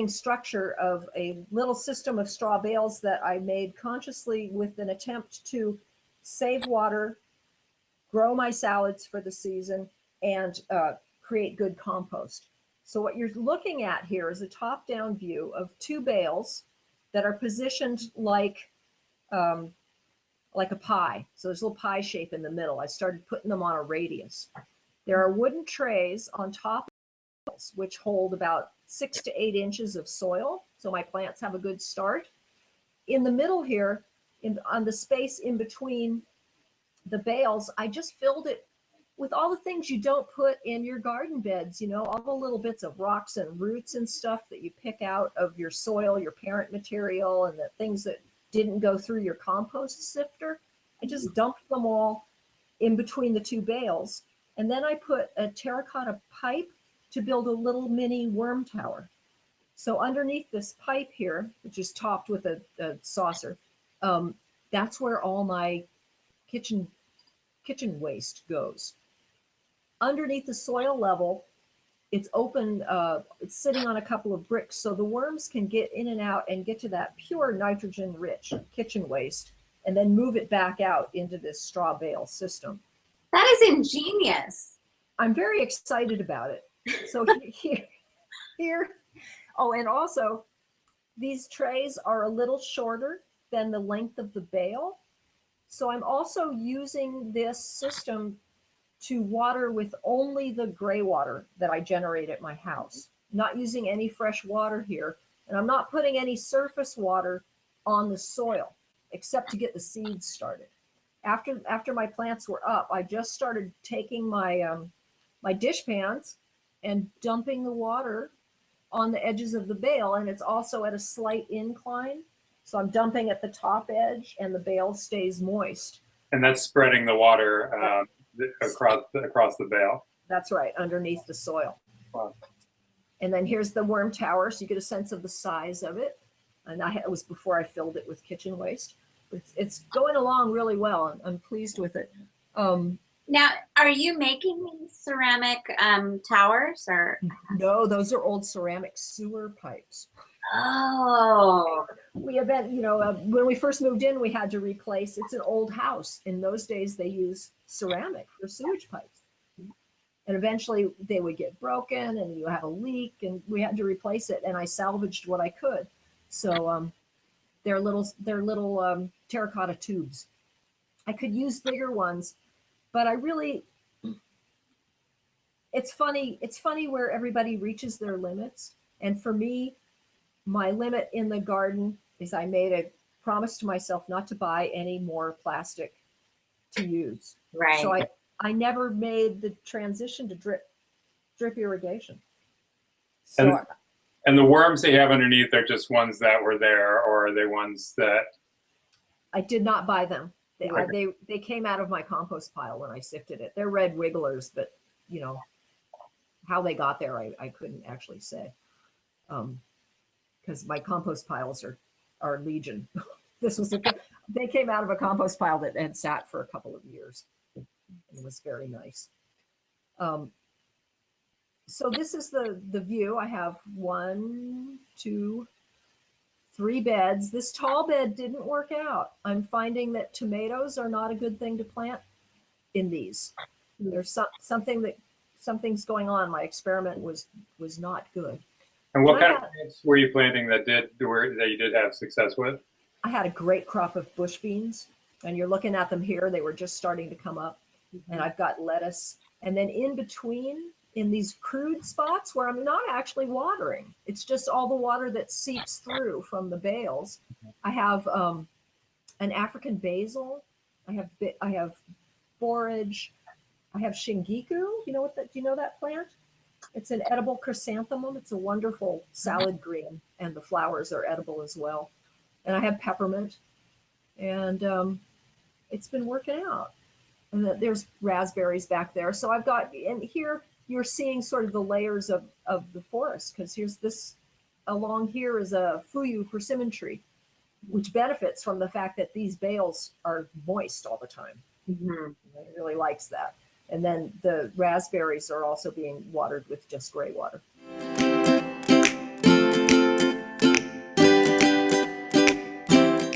interesting structure of a little system of straw bales that I made consciously with an attempt to save water, grow my salads for the season, and create good compost. So what you're looking at here is a top-down view of two bales that are positioned like a pie. So there's a little pie shape in the middle. I started putting them on a radius. There are wooden trays on top of bales, which hold about 6 to 8 inches of soil. So my plants have a good start. In the middle here, on the space in between the bales, I just filled it with all the things you don't put in your garden beds, you know, all the little bits of rocks and roots and stuff that you pick out of your soil, your parent material, and the things that didn't go through your compost sifter. I just dumped them all in between the two bales. And then I put a terracotta pipe to build a little mini worm tower. So underneath this pipe here, which is topped with a saucer, that's where all my kitchen waste goes. Underneath the soil level, it's open, it's sitting on a couple of bricks, so the worms can get in and out and get to that pure nitrogen-rich kitchen waste and then move it back out into this straw bale system. That is ingenious. I'm very excited about it. So here, oh, and also these trays are a little shorter than the length of the bale. So I'm also using this system to water with only the gray water that I generate at my house, not using any fresh water here. And I'm not putting any surface water on the soil except to get the seeds started. After my plants were up, I just started taking my my dish pans and dumping the water on the edges of the bale, and it's also at a slight incline. So I'm dumping at the top edge and the bale stays moist. And that's spreading the water across the bale. That's right, underneath the soil. Wow. And then here's the worm tower, so you get a sense of the size of it. And it was before I filled it with kitchen waste. But it's going along really well. I'm pleased with it. Now, are you making these ceramic towers or? No, those are old ceramic sewer pipes. Oh. We have been, when we first moved in, we had to replace, it's an old house. In those days, they used ceramic for sewage pipes. And eventually they would get broken and you have a leak and we had to replace it. And I salvaged what I could. So they're little terracotta tubes. I could use bigger ones, but it's funny where everybody reaches their limits. And for me, my limit in the garden is I made a promise to myself not to buy any more plastic to use. Right. So I never made the transition to drip irrigation. So and the worms that you have underneath are just ones that were there, or are they ones that? I did not buy them. They came out of my compost pile when I sifted it. They're red wigglers, but how they got there, I couldn't actually say. Because my compost piles are legion. They came out of a compost pile that had sat for a couple of years. It was very nice. So this is the view. I have 1, 2, 3 beds. This tall bed didn't work out. I'm finding that tomatoes are not a good thing to plant in these. There's something's going on. My experiment was not good. And what kind of plants were you planting that you did have success with? I had a great crop of bush beans, and you're looking at them here. They were just starting to come up. And I've got lettuce. And then in between, in these crude spots where I'm not actually watering, it's just all the water that seeps through from the bales. I have an African basil. I have borage. I have shingiku. Do you know that plant? It's an edible chrysanthemum. It's a wonderful salad green, and the flowers are edible as well. And I have peppermint, and it's been working out. And there's raspberries back there. So I've got, and here you're seeing sort of the layers of the forest, because here's this, along here is a fuyu persimmon tree, which benefits from the fact that these bales are moist all the time. Mm-hmm. It really likes that. And then the raspberries are also being watered with just gray water.